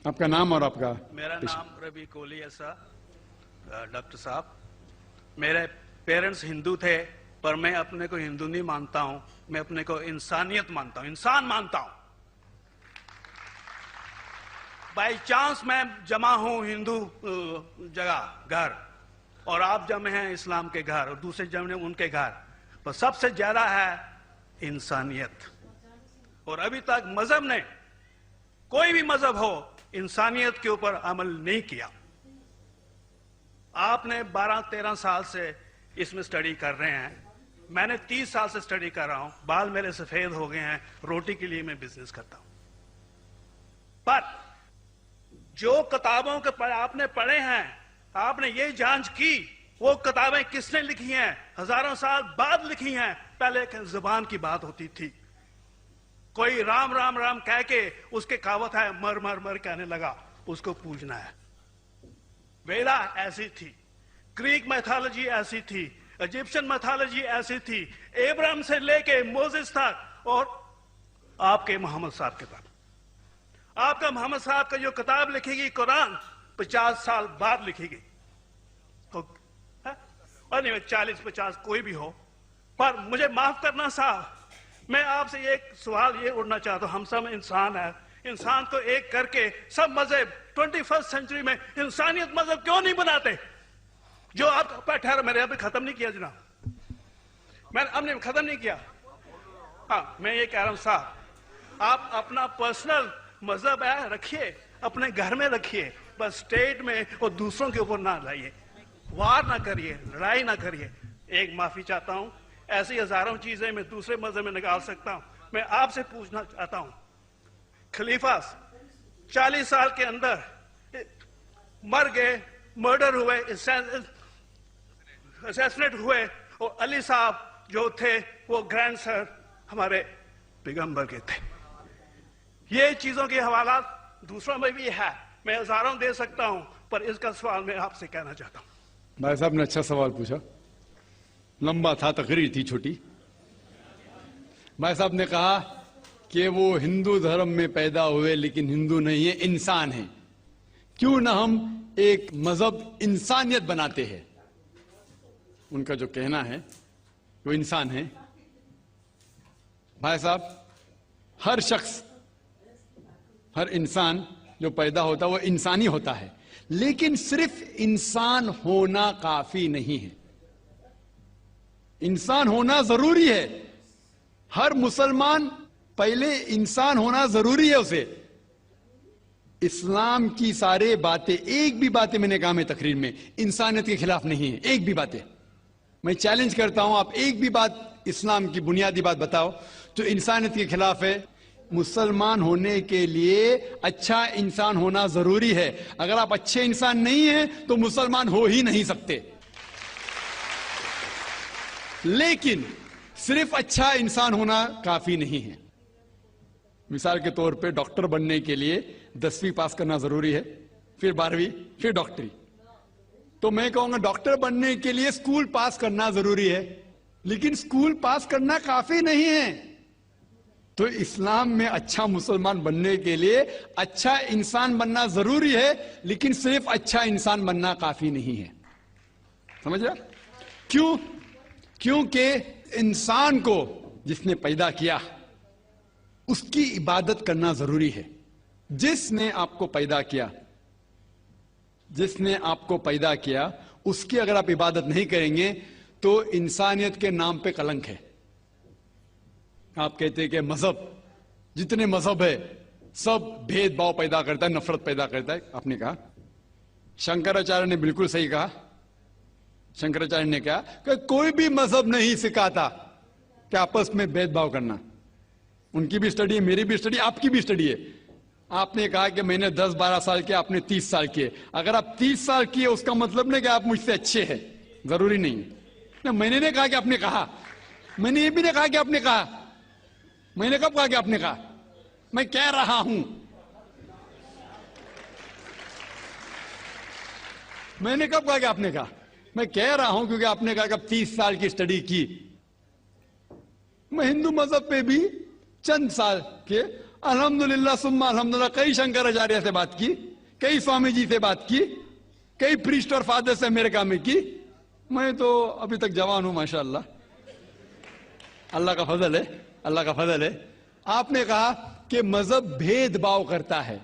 आपका नाम और आपका? मेरा नाम रवि कोहली है सर। डॉक्टर साहब, मेरे पेरेंट्स हिंदू थे, पर मैं अपने को हिंदू नहीं मानता हूं। मैं अपने को इंसानियत मानता हूं, इंसान मानता हूं। बाई चांस मैं जमा हूं हिंदू जगह घर, और आप जमे हैं इस्लाम के घर, और दूसरे जमे उनके घर, पर सबसे ज्यादा है इंसानियत। और अभी तक मजहब ने, कोई भी मजहब हो, इंसानियत के ऊपर अमल नहीं किया। आपने 12-13 साल से इसमें स्टडी कर रहे हैं, मैंने 30 साल से स्टडी कर रहा हूं, बाल मेरे सफेद हो गए हैं, रोटी के लिए मैं बिजनेस करता हूं। पर जो किताबों के आपने पढ़े हैं, आपने ये जांच की वो किताबें किसने लिखी हैं? हजारों साल बाद लिखी हैं। पहले एक जुबान की बात होती थी, कोई राम राम राम कह के उसके कहावत है मर मर मर कहने लगा, उसको पूजना है। वेदा ऐसी थी, ग्रीक मैथोलॉजी ऐसी थी, इजिप्शियन मैथोलॉजी ऐसी थी, इब्राहिम से लेके मोसेस तक, और आपके मोहम्मद साहब के तक। आपका मोहम्मद साहब का जो किताब लिखेगी कुरान, 50 साल बाद लिखेगी, और नहीं 40-50 कोई भी हो। पर मुझे माफ करना साहब, मैं आपसे एक सवाल ये उड़ना चाहता हूं। हम सब इंसान है, इंसान को एक करके सब मजहब 21st सेंचुरी में इंसानियत मजहब क्यों नहीं बनाते? जो आप ठहर, मैंने अभी खत्म नहीं किया जनाब, मैंने हमने खत्म नहीं किया। हाँ, मैं ये कह रहा हूं साहब, आप अपना पर्सनल मजहब है रखिए, अपने घर में रखिए, बस स्टेट में और दूसरों के ऊपर ना लाइए, वार ना करिए, लड़ाई ना करिए। एक माफी चाहता हूं, ऐसी हजारों चीजें मैं दूसरे मजहब में निकाल सकता हूं। मैं आपसे पूछना चाहता हूं, खलीफा 40 साल के अंदर मर गए, मर्डर हुए, असैसिनेट हुए, और अली साहब जो थे वो ग्रैंडसन हमारे पैगंबर के थे। ये चीजों के हवाला दूसरों में भी है, मैं हजारों दे सकता हूं, पर इसका सवाल मैं आपसे कहना चाहता हूं। भाई साहब ने अच्छा सवाल पूछा, लंबा था, तकरीर थी छोटी। भाई साहब ने कहा कि वो हिंदू धर्म में पैदा हुए लेकिन हिंदू नहीं है, इंसान है। क्यों ना हम एक मजहब इंसानियत बनाते हैं? उनका जो कहना है वो इंसान है। भाई साहब, हर शख्स, हर इंसान जो पैदा होता है वो इंसानी होता है, लेकिन सिर्फ इंसान होना काफी नहीं है। इंसान होना जरूरी है। हर मुसलमान पहले इंसान होना जरूरी है उसे। इस्लाम की सारे बातें, एक भी बातें मैंने कहा मैं तकरीर में, इंसानियत के खिलाफ नहीं है। एक भी बातें मैं चैलेंज करता हूं, आप एक भी बात इस्लाम की बुनियादी बात बताओ तो इंसानियत के खिलाफ है। मुसलमान होने के लिए अच्छा इंसान होना जरूरी है। अगर आप अच्छे इंसान नहीं हैं तो मुसलमान हो ही नहीं सकते। लेकिन सिर्फ अच्छा इंसान होना काफी नहीं है। मिसाल के तौर पे डॉक्टर बनने के लिए 10वीं पास करना जरूरी है, फिर 12वीं, फिर डॉक्टरी। तो मैं कहूंगा डॉक्टर बनने के लिए स्कूल पास करना जरूरी है, लेकिन स्कूल पास करना काफी नहीं है। तो इस्लाम में अच्छा मुसलमान बनने के लिए अच्छा इंसान बनना जरूरी है, लेकिन सिर्फ अच्छा इंसान बनना काफी नहीं है। समझ रहे? क्यों? क्योंकि इंसान को जिसने पैदा किया उसकी इबादत करना जरूरी है। जिसने आपको पैदा किया, जिसने आपको पैदा किया, उसकी अगर आप इबादत नहीं करेंगे तो इंसानियत के नाम पे कलंक है। आप कहते हैं कि मजहब, जितने मजहब है सब भेदभाव पैदा करता है, नफरत पैदा करता है। आपने कहा, शंकराचार्य ने बिल्कुल सही कहा। शंकराचार्य ने कहा कि कोई भी मजहब नहीं सिखाता कि आपस में भेदभाव करना। उनकी भी स्टडी है, मेरी भी स्टडी, आपकी भी स्टडी है। आपने कहा कि मैंने 10-12 साल किए, आपने 30 साल किए। अगर आप 30 साल किए उसका मतलब नहीं कि आप मुझसे अच्छे हैं, जरूरी नहीं है। मैंने नहीं कहा कि आपने कहा, मैंने ये भी नहीं कहा कि आपने कहा। मैंने कब कहा कि आपने कहा? मैं कह रहा हूं, मैंने कब कहा कि आपने कहा? मैं कह रहा हूं क्योंकि आपने कहा कि अब 30 साल की स्टडी की। मैं हिंदू मजहब पे भी चंद साल के, अल्हम्दुलिल्लाह सुम्मा अल्हम्दुलिल्लाह, कई शंकराचार्य से बात की, कई स्वामी जी से बात की, कई प्रीस्ट और फादर से अमेरिका में की। मैं तो अभी तक जवान हूं माशाअल्लाह, अल्लाह का फजल है, अल्लाह का फजल है। आपने कहा कि मजहब भेदभाव करता है,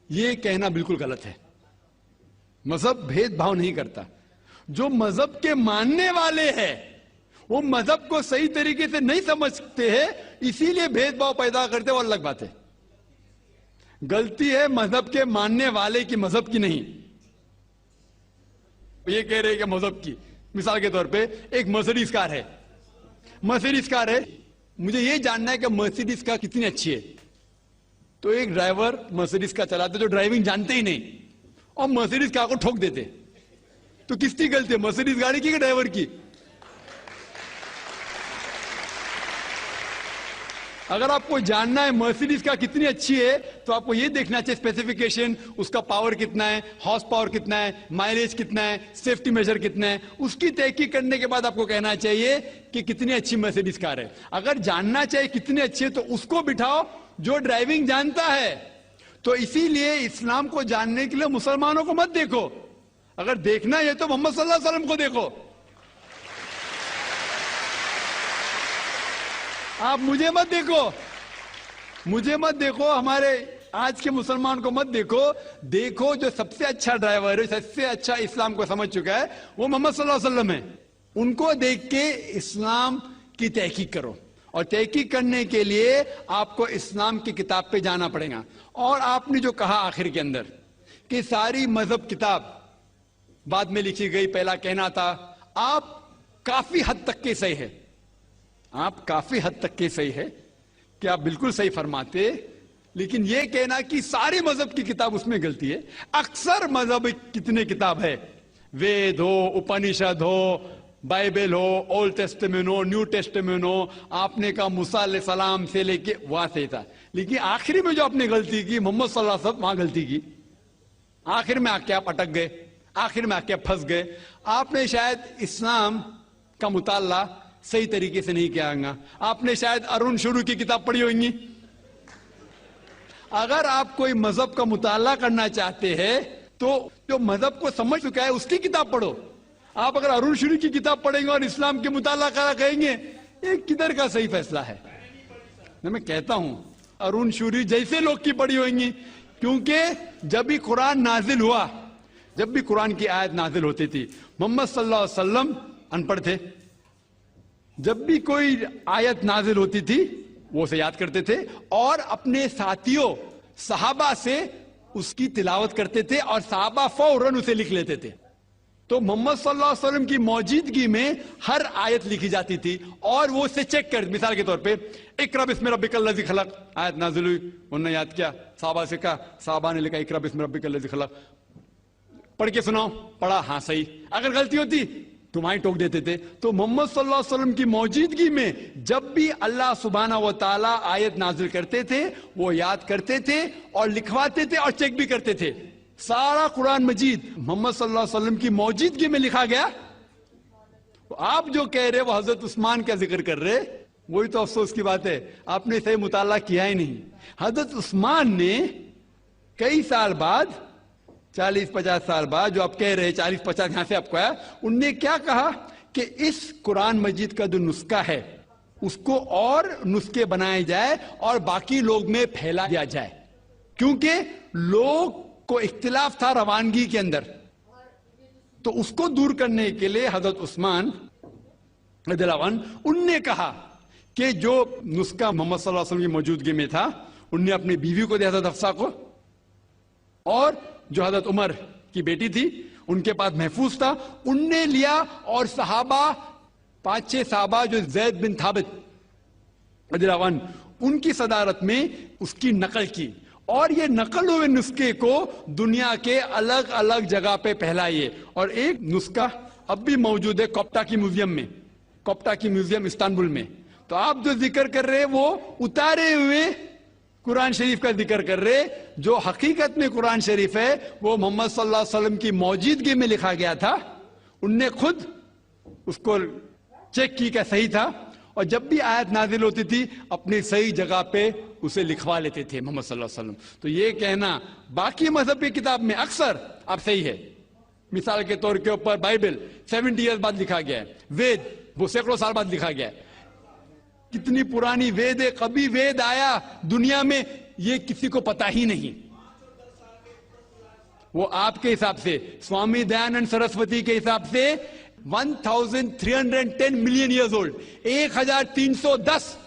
यह कहना बिल्कुल गलत है। मजहब भेदभाव नहीं करता। जो मजहब के मानने वाले हैं वो मजहब को सही तरीके से नहीं समझते हैं, इसीलिए भेदभाव पैदा करते, वो अलग बात है। गलती है मजहब के मानने वाले की, मजहब की नहीं। ये कह रहे हैं कि मजहब की, मिसाल के तौर पे एक मर्सिडीज कार है, मर्सिडीज कार है, मुझे ये जानना है कि मर्सिडीज कार कितनी अच्छी है। तो एक ड्राइवर मर्सिडीज कार चलाते जो ड्राइविंग जानते ही नहीं और मर्सिडीज कार को ठोक देते, तो किसकी गलती है, मर्सिडीज गाड़ी की कि ड्राइवर की? अगर आपको जानना है मर्सिडीज का कितनी अच्छी है तो आपको यह देखना चाहिए स्पेसिफिकेशन, उसका पावर कितना है, हॉर्स पावर कितना है, माइलेज कितना है, सेफ्टी मेजर कितना है, उसकी तहकीक करने के बाद आपको कहना चाहिए कि कितनी अच्छी मर्सिडीज कार है। अगर जानना चाहिए कितनी अच्छी है तो उसको बिठाओ जो ड्राइविंग जानता है। तो इसीलिए इस्लाम को जानने के लिए मुसलमानों को मत देखो, अगर देखना है तो मोहम्मद सल्लल्लाहु अलैहि वसल्लम को देखो। आप मुझे मत देखो, मुझे मत देखो, हमारे आज के मुसलमान को मत देखो। देखो जो सबसे अच्छा ड्राइवर है, सबसे अच्छा इस्लाम को समझ चुका है, वो मोहम्मद सल्लल्लाहु अलैहि वसल्लम है। उनको देख के इस्लाम की तहकीक करो, और तहकीक करने के लिए आपको इस्लाम की किताब पे जाना पड़ेगा। और आपने जो कहा आखिर के अंदर कि सारी मजहब किताब बाद में लिखी गई, पहला कहना था, आप काफी हद तक के सही है, आप काफी हद तक के सही है कि आप बिल्कुल सही फरमाते, लेकिन यह कहना कि सारी मजहब की किताब, उसमें गलती है। अक्सर मजहब कितने किताब है, वेद हो, उपनिषद हो, बाइबल हो, ओल्ड टेस्टामेंट हो, न्यू टेस्टामेंट हो, आपने कहा मूसा अलैहिस्सलाम से लेके वहां से था, लेकिन आखिरी में जो आपने गलती की, मोहम्मद सल्लल्लाहु अलैहि वसल्लम, वहां गलती की। आखिर में आके आप अटक गए, आखिर में आके फंस गए। आपने शायद इस्लाम का मुताला सही तरीके से नहीं किया होगा, आपने शायद अरुण शुरू की किताब पढ़ी होगी। अगर आप कोई मजहब का मुताला करना चाहते हैं तो जो मजहब को समझ चुका है उसकी किताब पढ़ो। आप अगर अरुण शुरू की किताब पढ़ेंगे और इस्लाम के मुताला करा कहेंगे, ये किधर का सही फैसला है? मैं कहता हूं अरुण शुरू जैसे लोग की पढ़ी होंगी, क्योंकि जब भी कुरान नाजिल हुआ, जब भी कुरान की आयत नाजिल होती थी, मोहम्मद सल्लल्लाहु अलैहि वसल्लम अनपढ़ थे। जब भी कोई आयत नाजिल होती थी वो उसे याद करते थे और अपने साथियों सहाबा से उसकी तिलावत करते थे और सहाबा फौरन उसे लिख लेते थे। तो मोहम्मद सल्लल्लाहु अलैहि वसल्लम की मौजूदगी में हर आयत लिखी जाती थी और वो उसे चेक कर, मिसाल के तौर पे इक़रा बिस्मि रब्बिकल लज़ी खलक़ आयत नाजिल हुई, उन्होंने याद किया, सहाबा से कहा, सहाबा ने लिखा इक़रा बिस्मि रब्बिकल लज़ी खलक़, पढ़ के सुनाओ, पढ़ा, हाँ सही। अगर गलती होती तुम्हारी टोक देते थे। तो मोहम्मद सल्लल्लाहु अलैहि वसल्लम की मौजूदगी में जब भी अल्लाह सुब्हाना व तआला आयत नाजिल करते थे वो याद करते थे और लिखवाते थे और चेक भी करते थे। सारा कुरान मजीद मोहम्मद सल्लल्लाहु अलैहि वसल्लम की मौजूदगी में लिखा गया। तो आप जो कह रहे वो हजरत उस्मान का जिक्र कर रहे, वही तो अफसोस की बात है, आपने सही मुताला किया ही नहीं। हजरत उस्मान ने कई साल बाद, 40-50 साल बाद, जो आप कह रहे 40-50 यहां से आपको आया, उनने क्या कहा कि इस कुरान मजीद का जो नुस्खा है उसको और नुस्खे बनाए जाए और बाकी लोग में फैला दिया जाए, क्योंकि लोग को इख्तिलाफ था रवानगी के अंदर। तो उसको दूर करने के लिए हजरत उस्मान रज़ियल्लाहु अन्हु उनने कहा कि जो नुस्खा मोहम्मद सल्लल्लाहु अलैहि वसल्लम की मौजूदगी में था, उनने अपनी बीवी को दिया, हजरत हफ्सा को, और जो हजरत उमर की बेटी थी उनके पास महफूज था, उनने लिया, और सहाबा 5-6 सहाबा जो ज़ैद बिन थाबित रज़ियल्लाहु अन्हु उनकी सदारत में उसकी नकल की, और ये नकल हुए नुस्खे को दुनिया के अलग अलग जगह पे फैलाइए। और एक नुस्खा अब भी मौजूद है कोप्टा की म्यूजियम में, कोप्टा की म्यूजियम इस्तांबुल में। तो आप जो जिक्र कर रहे हैं वो उतारे हुए कुरान शरीफ का जिक्र कर रहे, जो हकीकत में कुरान शरीफ है वो मोहम्मद सल्लल्लाहु अलैहि वसल्लम की मौजूदगी में लिखा गया था। उनने खुद उसको चेक की क्या सही था, और जब भी आयत नाजिल होती थी अपनी सही जगह पे उसे लिखवा लेते थे मोहम्मद सल्लल्लाहु अलैहि वसल्लम। तो ये कहना बाकी मजहब की किताब में अक्सर आप सही है। मिसाल के तौर के ऊपर बाइबल 70 ईयर्स बाद लिखा गया है, वेद वो सैकड़ों साल बाद लिखा गया है। कितनी पुरानी वेद है, कभी वेद आया दुनिया में ये किसी को पता ही नहीं। वो आपके हिसाब से, स्वामी दयानंद सरस्वती के हिसाब से 1310 मिलियन ईयर्स ओल्ड, 1310।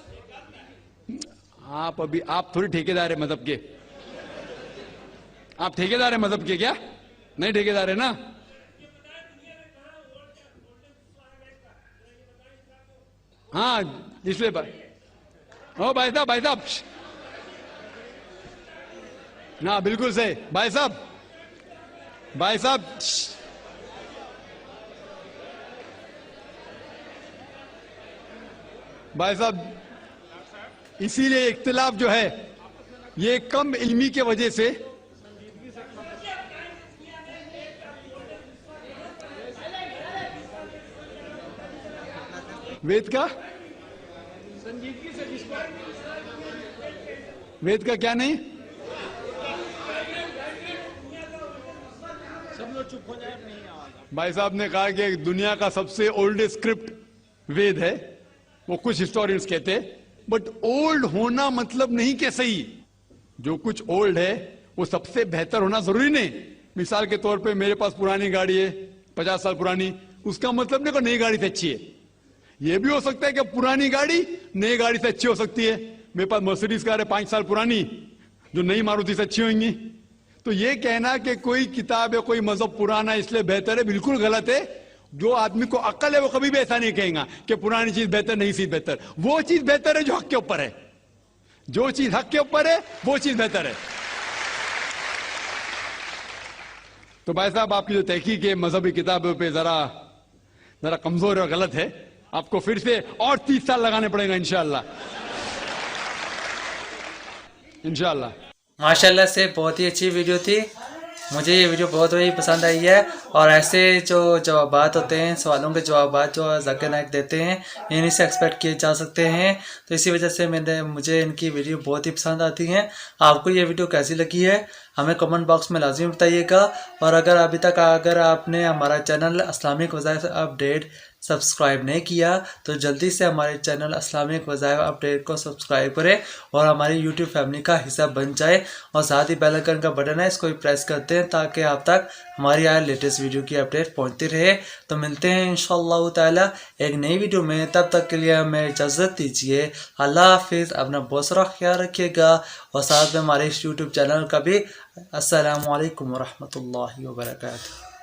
आप थोड़ी ठेकेदार है मजहब के, आप ठेकेदार है मजहब के क्या? नहीं ठेकेदार है ना। हाँ इसलिए ओ भाई साहब ना, बिल्कुल सही भाई साहब इसीलिए इख्तिलाफ जो है ये कम इल्मी के वजह से वेद का क्या नहीं, सब लोग चुप हो जाए। भाई साहब ने कहा कि दुनिया का सबसे ओल्डेस्ट स्क्रिप्ट वेद है, वो कुछ हिस्टोरियंस कहते हैं। बट ओल्ड होना मतलब नहीं कि सही, जो कुछ ओल्ड है वो सबसे बेहतर होना जरूरी नहीं। मिसाल के तौर पे मेरे पास पुरानी गाड़ी है 50 साल पुरानी, उसका मतलब नहीं कि नई गाड़ी से अच्छी है। ये भी हो सकता है कि पुरानी गाड़ी नई गाड़ी से अच्छी हो सकती है। मेरे पास मर्सिडीज कार है 5 साल पुरानी, जो नई मारुति से अच्छी होंगी। तो ये कहना कि कोई किताब है कोई मजहब पुराना इसलिए बेहतर है, बिल्कुल गलत है। जो आदमी को अक्ल है वो कभी भी ऐसा नहीं कहेगा कि पुरानी चीज बेहतर नई चीज बेहतर। वो चीज बेहतर है जो हक के ऊपर है, जो चीज हक के ऊपर है वो चीज बेहतर है। तो भाई साहब आपकी जो तहकीक है मजहबी किताबों पे जरा कमजोर और गलत है। आपको फिर से और 30 साल लगाने पड़ेगा इंशाअल्लाह। माशाल्लाह से बहुत ही अच्छी वीडियो थी, मुझे ये वीडियो बहुत ही पसंद आई है। और ऐसे जो जवाबात होते हैं, सवालों के जवाबात जो जाकिर नाइक देते हैं, इन्हीं से एक्सपेक्ट किए जा सकते हैं। तो इसी वजह से मुझे इनकी वीडियो बहुत ही पसंद आती हैं। आपको ये वीडियो कैसी लगी है हमें कमेंट बॉक्स में लाजिम बताइएगा। और अगर अभी तक आपने हमारा चैनल इस्लामिक वज़ाइफ अपडेट सब्सक्राइब नहीं किया तो जल्दी से हमारे चैनल इस्लामिक वज़ाइफ अपडेट को सब्सक्राइब करें और हमारी यूट्यूब फैमिली का हिस्सा बन जाए। और साथ ही बेल आइकन का बटन है, इसको भी प्रेस करते हैं ताकि आप तक हमारी आए लेटेस्ट वीडियो की अपडेट पहुंचती रहे। तो मिलते हैं इंशाअल्लाह ताला एक नई वीडियो में, तब तक के लिए हमें इजाज़त दीजिए। अल्लाह हाफिज़, अपना बहुत सारा ख्याल रखिएगा। और साथ में हमारे इस यूट्यूब चैनल का भी अस्सलामु अलैकुम वरहमतुल्लाहि वबरकातुहू।